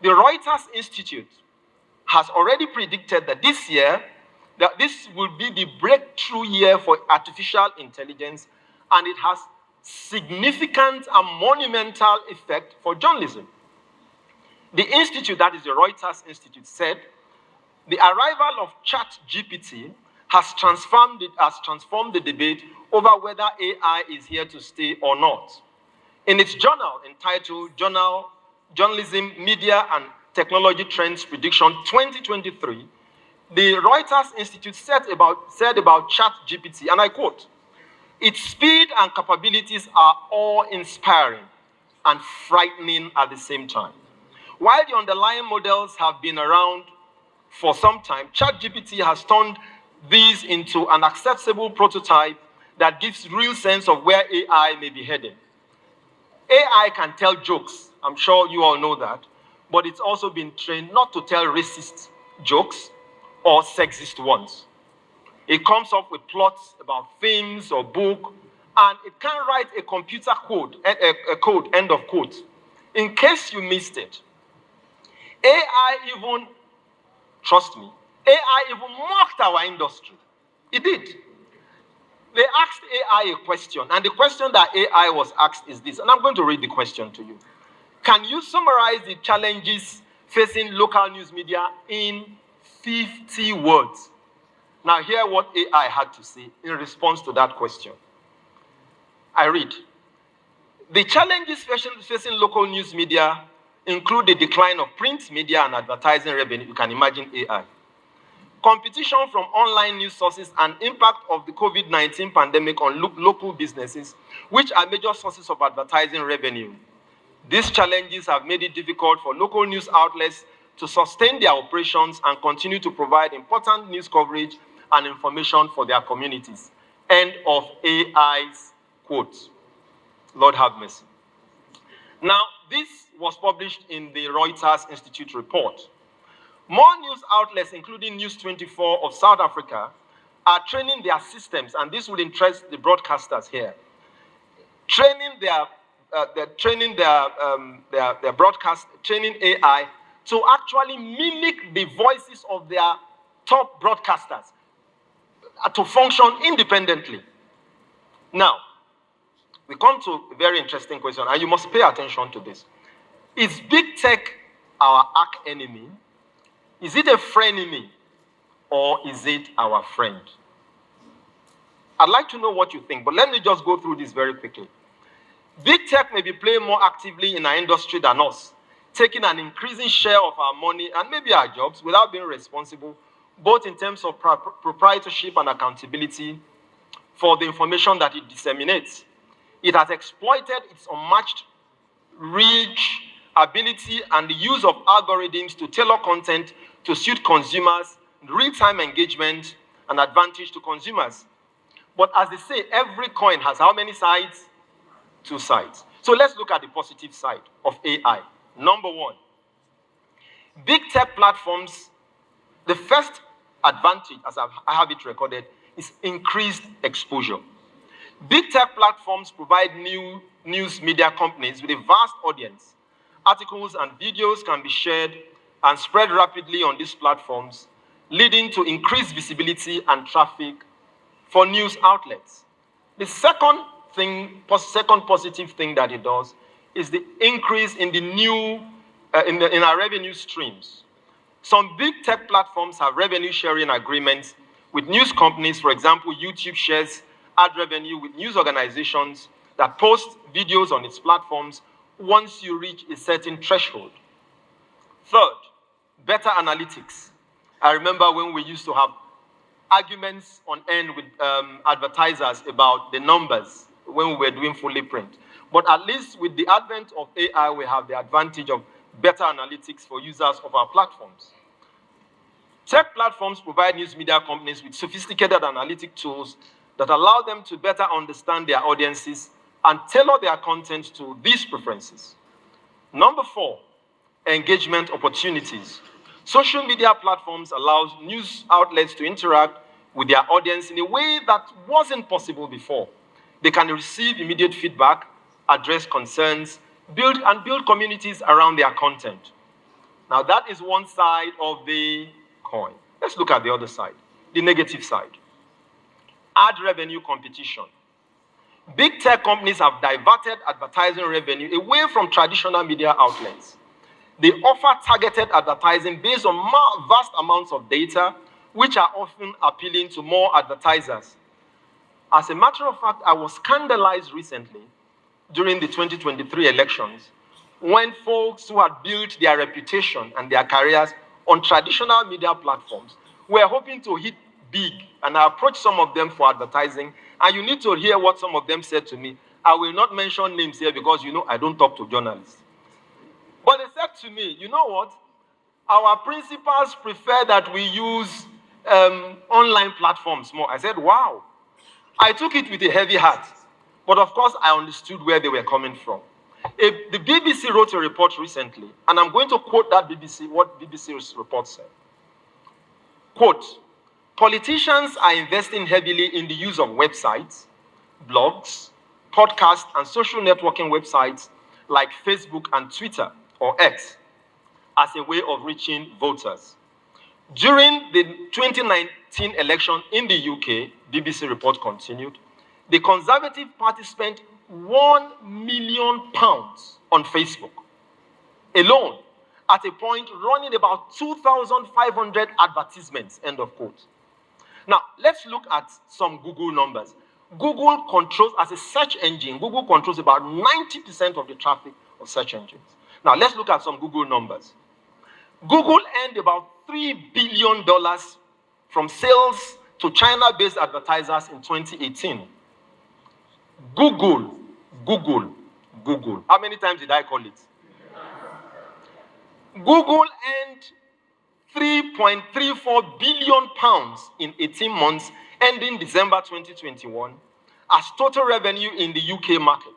The Reuters Institute has already predicted that this year, that this will be the breakthrough year for artificial intelligence, and it has significant and monumental effect for journalism. The institute, that is the Reuters Institute, said the arrival of ChatGPT has transformed the debate over whether AI is here to stay or not. In its journal entitled Journalism, Media and Technology Trends Prediction 2023, the Reuters Institute said about ChatGPT, and I quote, "Its speed and capabilities are awe-inspiring and frightening at the same time. While the underlying models have been around for some time, ChatGPT has turned these into an accessible prototype that gives real sense of where AI may be heading. AI can tell jokes, I'm sure you all know that, but it's also been trained not to tell racist jokes or sexist ones. It comes up with plots about themes or book, and it can write a computer code, end of quote. In case you missed it, AI even, trust me, AI even mocked our industry. It did. They asked AI a question, and the question that AI was asked is this, and I'm going to read the question to you. Can you summarize the challenges facing local news media in 50 words? Now hear what AI had to say in response to that question. I read. The challenges facing local news media include the decline of print media and advertising revenue. You can imagine AI. Competition from online news sources and impact of the COVID-19 pandemic on local businesses, which are major sources of advertising revenue. These challenges have made it difficult for local news outlets to sustain their operations and continue to provide important news coverage and information for their communities. End of AI's quote. Lord have mercy. Now, this was published in the Reuters Institute report. More news outlets, including News 24 of South Africa, are training their systems, and this would interest the broadcasters here. Training AI to actually mimic the voices of their top broadcasters to function independently. Now, we come to a very interesting question, and you must pay attention to this. Is big tech our arch enemy? Is it a frenemy, or is it our friend? I'd like to know what you think, but let me just go through this very quickly. Big tech may be playing more actively in our industry than us, taking an increasing share of our money and maybe our jobs without being responsible, both in terms of proprietorship and accountability for the information that it disseminates. It has exploited its unmatched reach, ability, and the use of algorithms to tailor content to suit consumers, real-time engagement, and advantage to consumers. But as they say, every coin has how many sides? Two sides. So let's look at the positive side of AI. Number one, big tech platforms, the first advantage, as I have it recorded, is increased exposure. Big tech platforms provide new news media companies with a vast audience. Articles and videos can be shared and spread rapidly on these platforms, leading to increased visibility and traffic for news outlets. The second positive thing that it does is the increase in the in our revenue streams. Some big tech platforms have revenue sharing agreements with news companies. For example, YouTube shares ad revenue with news organizations that post videos on its platforms once you reach a certain threshold. Third, better analytics. I remember when we used to have arguments on end with advertisers about the numbers when we were doing fully print. But at least with the advent of AI, we have the advantage of better analytics for users of our platforms. Tech platforms provide news media companies with sophisticated analytic tools that allow them to better understand their audiences and tailor their content to these preferences. Number four, engagement opportunities. Social media platforms allow news outlets to interact with their audience in a way that wasn't possible before. They can receive immediate feedback, address concerns, build communities around their content. Now, that is one side of the coin. Let's look at the other side, the negative side. Ad revenue competition. Big tech companies have diverted advertising revenue away from traditional media outlets. They offer targeted advertising based on vast amounts of data, which are often appealing to more advertisers. As a matter of fact, I was scandalized recently during the 2023 elections when folks who had built their reputation and their careers on traditional media platforms were hoping to hit big. And I approached some of them for advertising, and you need to hear what some of them said to me. I will not mention names here because, I don't talk to journalists. But they said to me, you know what? Our principals prefer that we use online platforms more. I said, wow. I took it with a heavy heart. But of course, I understood where they were coming from. The BBC wrote a report recently, and I'm going to quote what BBC's report said. Quote, politicians are investing heavily in the use of websites, blogs, podcasts, and social networking websites like Facebook and Twitter, or X, as a way of reaching voters. During the 2019 election in the UK, BBC report continued, the Conservative Party spent £1 million on Facebook alone, at a point running about 2,500 advertisements, end of quote. Now, let's look at some Google numbers. Google controls, as a search engine, Google controls about 90% of the traffic of search engines. Now, let's look at some Google numbers. Google earned about $3 billion from sales to China-based advertisers in 2018. Google. How many times did I call it? Google earned £3.34 billion in 18 months, ending December 2021, as total revenue in the UK market.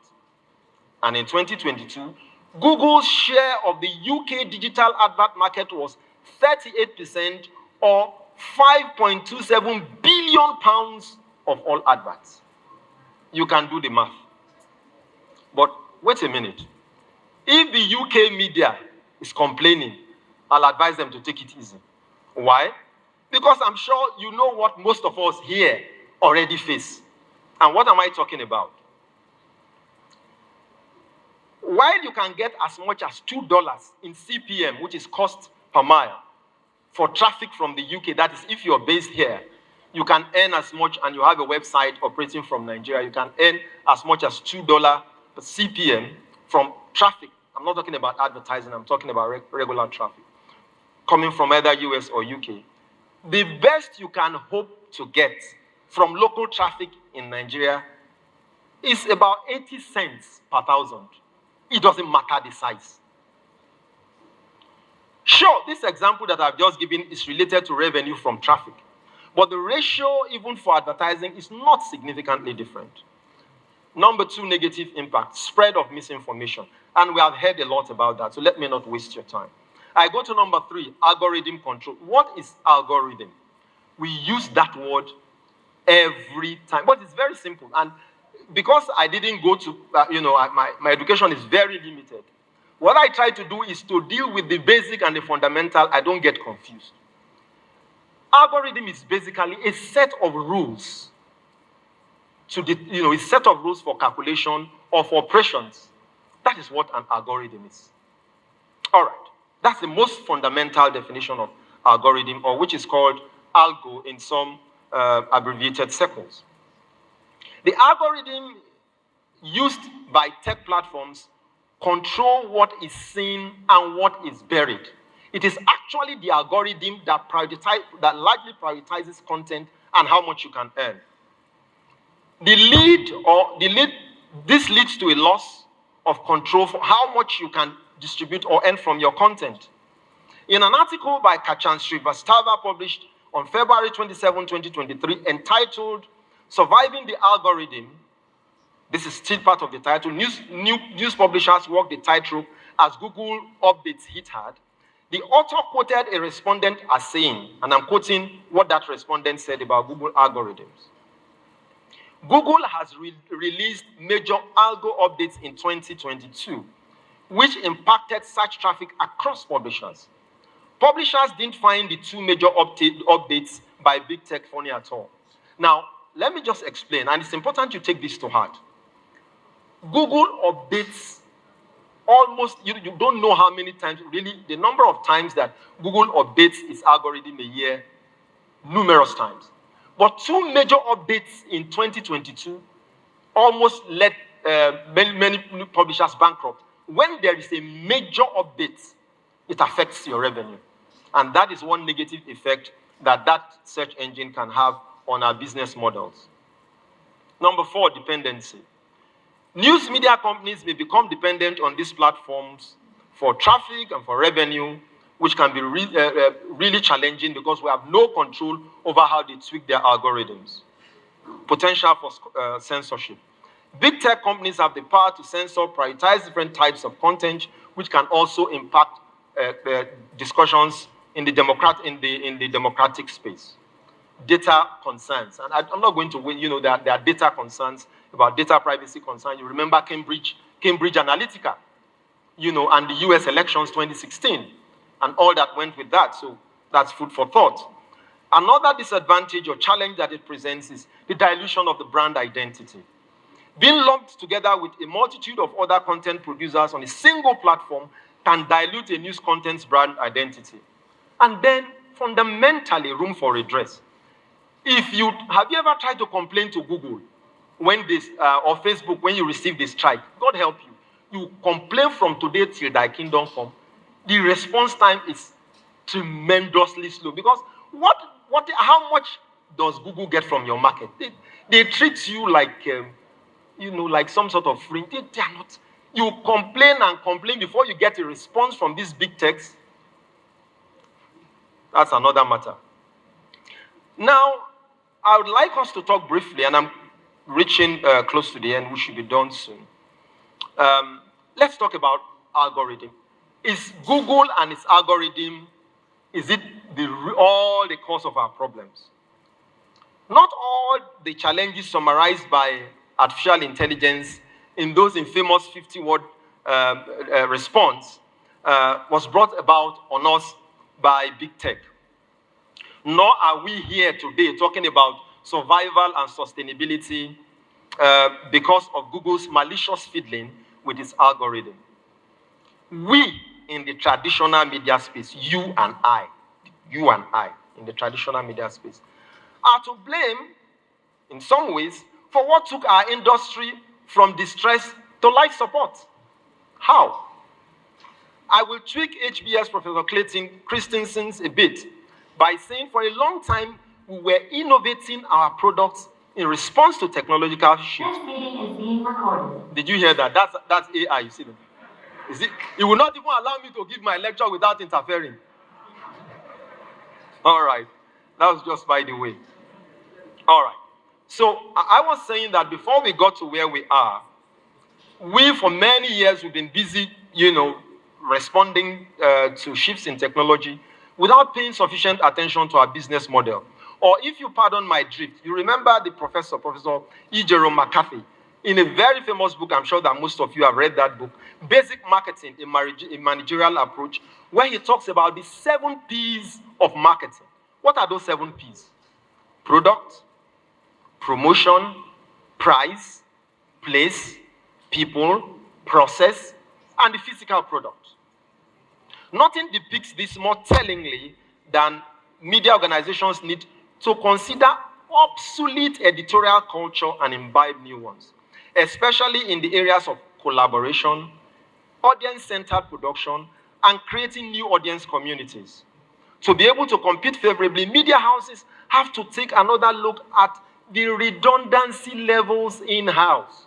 And in 2022, Google's share of the UK digital advert market was 38%, or £5.27 billion of all adverts. You can do the math. But wait a minute. If the UK media is complaining, I'll advise them to take it easy. Why? Because I'm sure you know what most of us here already face. And what am I talking about? While you can get as much as $2 in CPM, which is cost per mile, for traffic from the UK, that is if you're based here, you can earn as much, and you have a website operating from Nigeria, you can earn as much as $2 per CPM from traffic. I'm not talking about advertising, I'm talking about regular traffic, coming from either US or UK. The best you can hope to get from local traffic in Nigeria is about 80 cents per thousand. It doesn't matter the size. Sure, this example that I've just given is related to revenue from traffic, but the ratio, even for advertising, is not significantly different. Number two negative impact, spread of misinformation. And we have heard a lot about that, so let me not waste your time. I go to number three, algorithm control. What is algorithm? We use that word every time, but it's very simple. And because I didn't go to, my education is very limited. What I try to do is to deal with the basic and the fundamental. I don't get confused. Algorithm is basically a set of rules a set of rules for calculation of operations. That is what an algorithm is. All right. That's the most fundamental definition of algorithm, or which is called algo in some abbreviated circles. The algorithm used by tech platforms control what is seen and what is buried. It is actually the algorithm that largely prioritizes content and how much you can earn. This leads to a loss of control for how much you can distribute or earn from your content. In an article by Kachan Srivastava published on February 27, 2023, entitled Surviving the Algorithm, this is still part of the title, news publishers walk the tightrope as Google updates hit hard. The author quoted a respondent as saying, and I'm quoting what that respondent said about Google algorithms. Google has released major algo updates in 2022, which impacted search traffic across publishers. Publishers didn't find the two major updates by big tech funny at all. Now, let me just explain, and it's important you take this to heart. Google updates almost, you don't know how many times, really, the number of times that Google updates its algorithm a year, numerous times. But two major updates in 2022 almost led many publishers bankrupt. When there is a major update, it affects your revenue. And that is one negative effect that search engine can have on our business models. Number 4, dependency. News media companies may become dependent on these platforms for traffic and for revenue, which can be really challenging because we have no control over how they tweak their algorithms. Potential for censorship. Big tech companies have the power to censor, prioritize different types of content, which can also impact discussions in the democratic space. Data concerns, and I'm not going to win. There are data concerns about data privacy concerns. You remember Cambridge Analytica, and the U.S. elections 2016, and all that went with that. So that's food for thought. Another disadvantage or challenge that it presents is the dilution of the brand identity. Being lumped together with a multitude of other content producers on a single platform can dilute a news content's brand identity. And then, fundamentally, room for redress. Have you ever tried to complain to Google when this or Facebook when you receive this strike? God help you. You complain from today till thy kingdom come. The response time is tremendously slow because how much does Google get from your market? They treat you like like some sort of free. They are not. You complain and complain before you get a response from these big techs. That's another matter. Now, I would like us to talk briefly, and I'm reaching close to the end. We should be done soon. Let's talk about algorithm. Is Google and its algorithm, is it all the cause of our problems? Not all the challenges summarized by artificial intelligence in those infamous 50-word response was brought about on us by big tech. Nor are we here today talking about survival and sustainability because of Google's malicious fiddling with its algorithm. We in the traditional media space, you and I in the traditional media space, are to blame in some ways for what took our industry from distress to life support. How? I will tweak HBS Professor Clayton Christensen's a bit by saying for a long time we were innovating our products in response to technological shifts. This meeting is being recorded. Did you hear that? That's AI, you see them? Is it? It will not even allow me to give my lecture without interfering. All right. That was just by the way. All right. So I was saying that before we got to where we are, we for many years we've been busy, responding to shifts in technology without paying sufficient attention to our business model. Or if you pardon my drift, you remember the Professor E. Jerome McCarthy, in a very famous book, I'm sure that most of you have read that book, Basic Marketing, a managerial approach, where he talks about the 7 P's of marketing. What are those 7 P's? Product, promotion, price, place, people, process, and the physical product. Nothing depicts this more tellingly than media organizations need to consider obsolete editorial culture and imbibe new ones, especially in the areas of collaboration, audience-centered production, and creating new audience communities. To be able to compete favorably, media houses have to take another look at the redundancy levels in-house.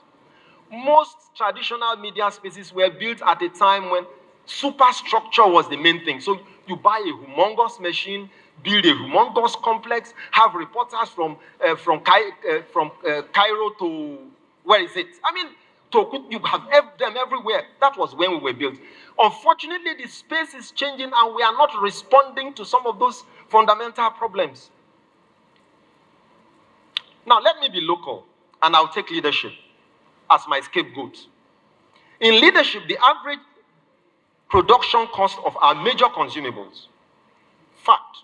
Most traditional media spaces were built at a time when superstructure was the main thing. So you buy a humongous machine, build a humongous complex, have reporters from Cairo to, where is it? You have them everywhere. That was when we were built. Unfortunately, the space is changing and we are not responding to some of those fundamental problems. Now, let me be local and I'll take leadership as my scapegoat. In leadership, the average production cost of our major consumables, Fact.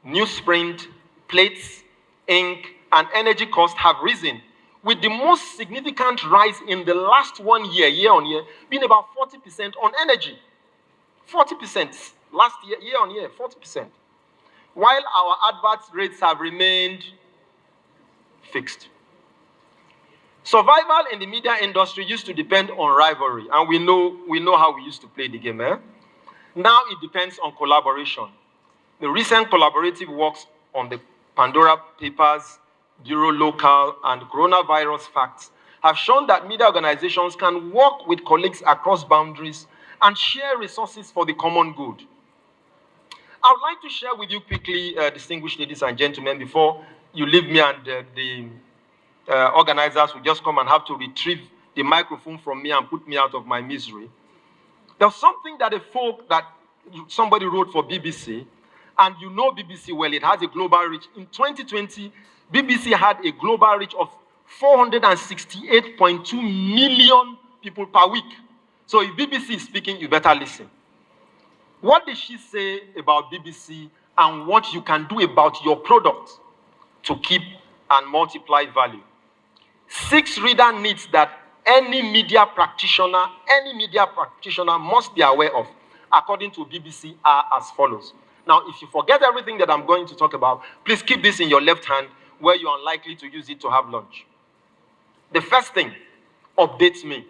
Newsprint, plates, ink, and energy costs have risen, with the most significant rise in the last 1 year, year-on-year, being about 40% on energy. 40% last year, year-on-year, 40%. While our advert rates have remained fixed. Survival in the media industry used to depend on rivalry, and we know how we used to play the game. Now it depends on collaboration. The recent collaborative works on the Pandora Papers, Bureau Local, and Coronavirus Facts have shown that media organizations can work with colleagues across boundaries and share resources for the common good. I would like to share with you quickly, distinguished ladies and gentlemen, before you leave me and the organizers will just come and have to retrieve the microphone from me and put me out of my misery. There's something that somebody wrote for BBC, and you know BBC well, it has a global reach. In 2020, BBC had a global reach of 468.2 million people per week. So if BBC is speaking, you better listen. What did she say about BBC and what you can do about your product to keep and multiply value? 6 reader needs that any media practitioner must be aware of, according to BBC, are as follows. Now, if you forget everything that I'm going to talk about, please keep this in your left hand where you're unlikely to use it to have lunch. The first thing, update me.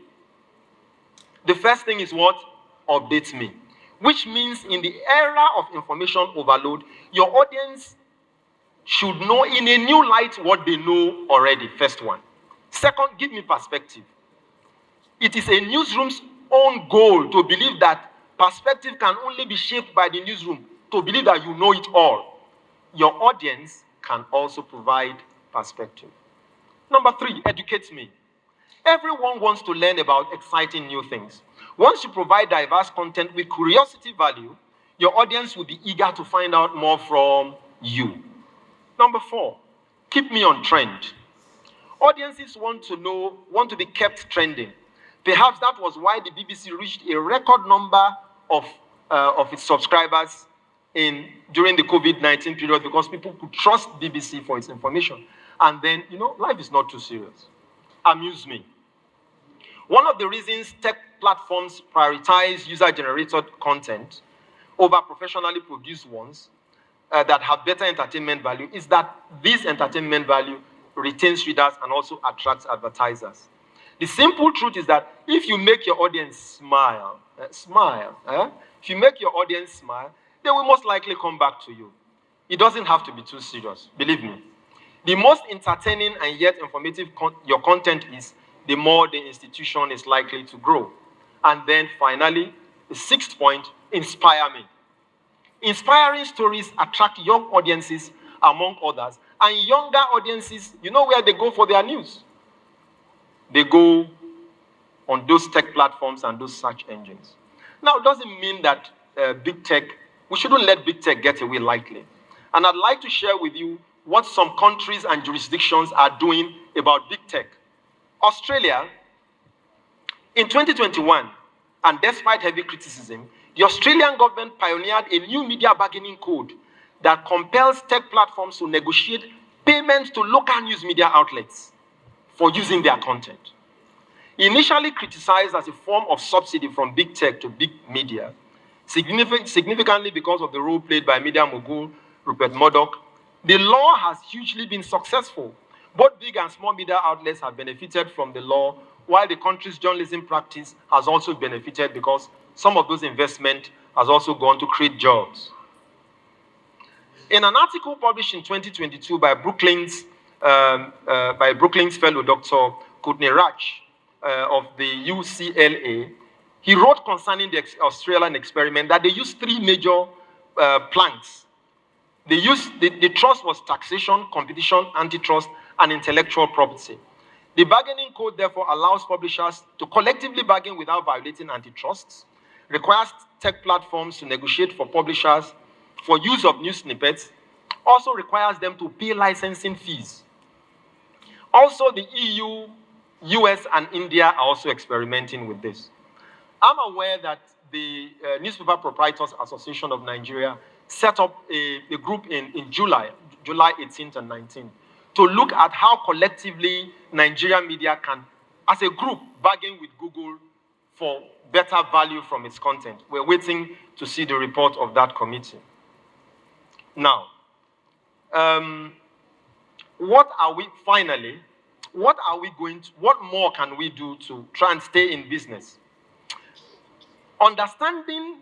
The first thing is what? Update me. Which means in the era of information overload, your audience should know in a new light what they know already, first one. Second, give me perspective. It is a newsroom's own goal to believe that perspective can only be shaped by the newsroom, to believe that you know it all. Your audience can also provide perspective. Number 3, educate me. Everyone wants to learn about exciting new things. Once you provide diverse content with curiosity value, your audience will be eager to find out more from you. Number 4, keep me on trend. Audiences want to be kept trending. Perhaps that was why the BBC reached a record number of its subscribers during the COVID-19 period, because people could trust BBC for its information. And then, life is not too serious. Amuse me. One of the reasons tech platforms prioritize user-generated content over professionally produced ones that have better entertainment value is that this entertainment value retains readers and also attracts advertisers. The simple truth is that if you make your audience smile, if you make your audience smile, they will most likely come back to you. It doesn't have to be too serious, believe me. The most entertaining and yet informative your content is, the more the institution is likely to grow. And then finally, the 6th point, inspire me. Inspiring stories attract young audiences, among others, and younger audiences, you know where they go for their news? They go on those tech platforms and those search engines. Now, it doesn't mean that big tech, we shouldn't let big tech get away lightly. And I'd like to share with you what some countries and jurisdictions are doing about big tech. Australia, in 2021, and despite heavy criticism, the Australian government pioneered a new media bargaining code that compels tech platforms to negotiate payments to local news media outlets for using their content. Initially criticized as a form of subsidy from big tech to big media, significantly because of the role played by media mogul Rupert Murdoch, the law has hugely been successful. Both big and small media outlets have benefited from the law, while the country's journalism practice has also benefited because some of those investment has also gone to create jobs. In an article published in 2022 by Brooklyn's fellow Dr. Courtney Rach of the UCLA, he wrote concerning the Australian experiment that they used 3 major planks. The trust was taxation, competition, antitrust, and intellectual property. The bargaining code therefore allows publishers to collectively bargain without violating antitrust, requires tech platforms to negotiate for publishers for use of news snippets, also requires them to pay licensing fees. Also, the EU, US, and India are also experimenting with this. I'm aware that the Newspaper Proprietors Association of Nigeria set up a group in July 18th and 19th, to look at how collectively Nigerian media can, as a group, bargain with Google for better value from its content. We're waiting to see the report of that committee. Now, what more can we do to try and stay in business? Understanding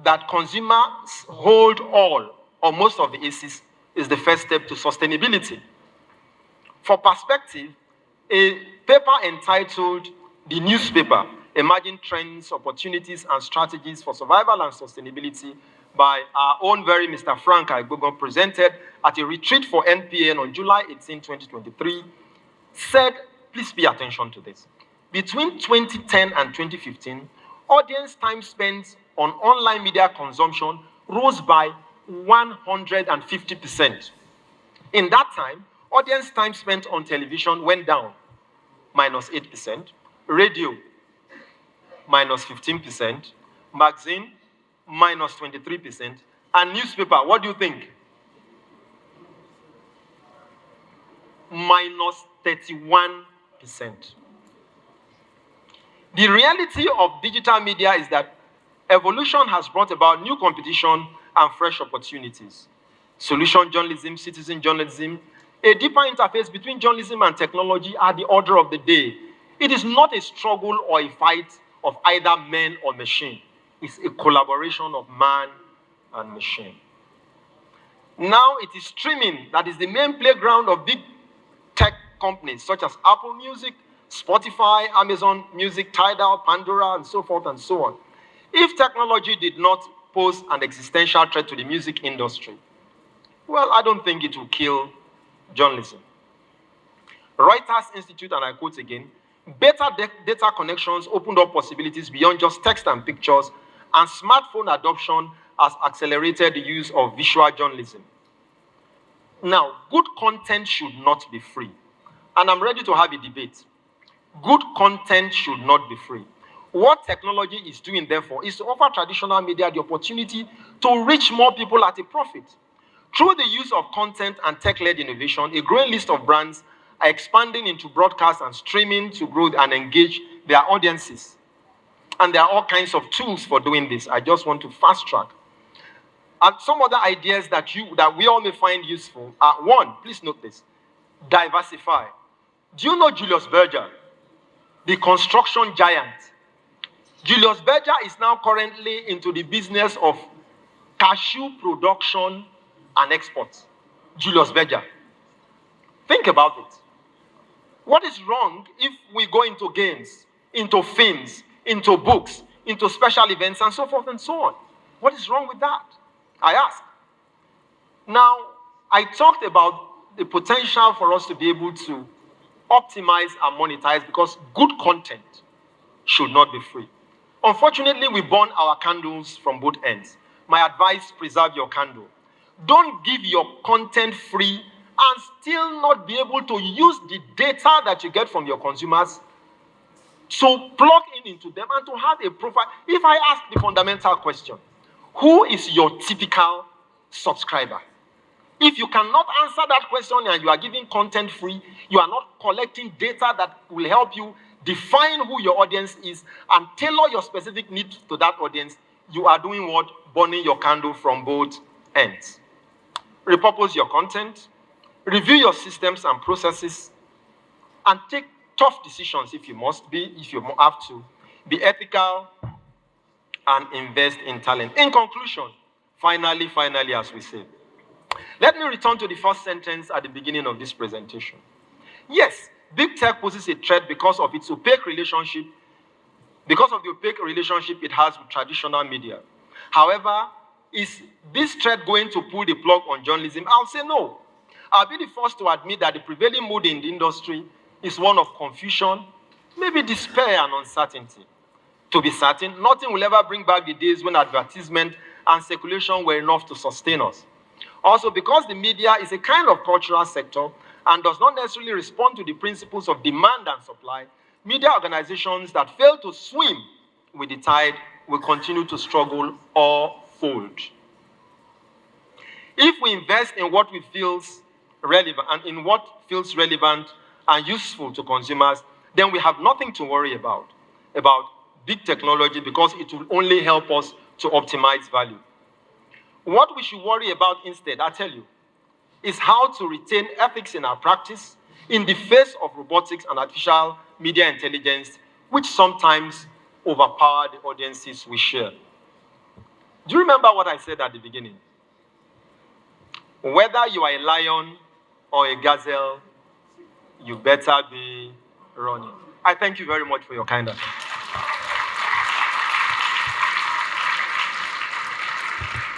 that consumers hold all or most of the aces is the first step to sustainability. For perspective, a paper entitled The Newspaper, Emerging Trends, Opportunities and Strategies for Survival and Sustainability by our own very Mr. Frank Aigbogon, presented at a retreat for NPN on July 18, 2023, said, please pay attention to this. Between 2010 and 2015, audience time spent on online media consumption rose by 150%. In that time, audience time spent on television went down, -8%, radio, -15%, magazine, -23%, and newspaper, what do you think? -31%. The reality of digital media is that evolution has brought about new competition and fresh opportunities. Solution journalism, citizen journalism, a deeper interface between journalism and technology are the order of the day. It is not a struggle or a fight of either man or machine. It's a collaboration of man and machine. Now it is streaming that is the main playground of big tech companies such as Apple Music, Spotify, Amazon Music, Tidal, Pandora, and so forth and so on. If technology did not pose an existential threat to the music industry, well, I don't think it will kill journalism. Reuters Institute, and I quote again, better data connections opened up possibilities beyond just text and pictures, and smartphone adoption has accelerated the use of visual journalism. Now, good content should not be free. And I'm ready to have a debate. Good content should not be free. What technology is doing, therefore, is to offer traditional media the opportunity to reach more people at a profit. Through the use of content and tech-led innovation, a growing list of brands are expanding into broadcast and streaming to grow and engage their audiences. And there are all kinds of tools for doing this. I just want to fast track. And some other ideas that we all may find useful are, one, please note this, diversify. Do you know Julius Berger, the construction giant? Julius Berger is now currently into the business of cashew production and export. Julius Berger. Think about it. What is wrong if we go into games, into films, into books, into special events, and so forth and so on? What is wrong with that? I ask. Now, I talked about the potential for us to be able to optimize and monetize because good content should not be free. Unfortunately, we burn our candles from both ends. My advice, preserve your candle. Don't give your content free and still not be able to use the data that you get from your consumers to plug into them and to have a profile. If I ask the fundamental question, who is your typical subscriber? If you cannot answer that question and you are giving content free, you are not collecting data that will help you define who your audience is and tailor your specific needs to that audience, you are doing what? Burning your candle from both ends. Repurpose your content, review your systems and processes, and take tough decisions if you have to. Be ethical and invest in talent. In conclusion, finally, as we say, let me return to the first sentence at the beginning of this presentation. Yes, big tech poses a threat because of its opaque relationship, because of the opaque relationship it has with traditional media. However, is this threat going to pull the plug on journalism? I'll say no. I'll be the first to admit that the prevailing mood in the industry is one of confusion, maybe despair and uncertainty. To be certain, nothing will ever bring back the days when advertisement and circulation were enough to sustain us. Also, because the media is a kind of cultural sector and does not necessarily respond to the principles of demand and supply, media organizations that fail to swim with the tide will continue to struggle or fold. If we invest in what we feels relevant and in what feels relevant and useful to consumers, then we have nothing to worry about big technology, because it will only help us to optimize value. What we should worry about instead, I tell you, is how to retain ethics in our practice in the face of robotics and artificial media intelligence, which sometimes overpower the audiences we share. Do you remember what I said at the beginning? Whether you are a lion or a gazelle, you better be running. I thank you very much for your kind attention.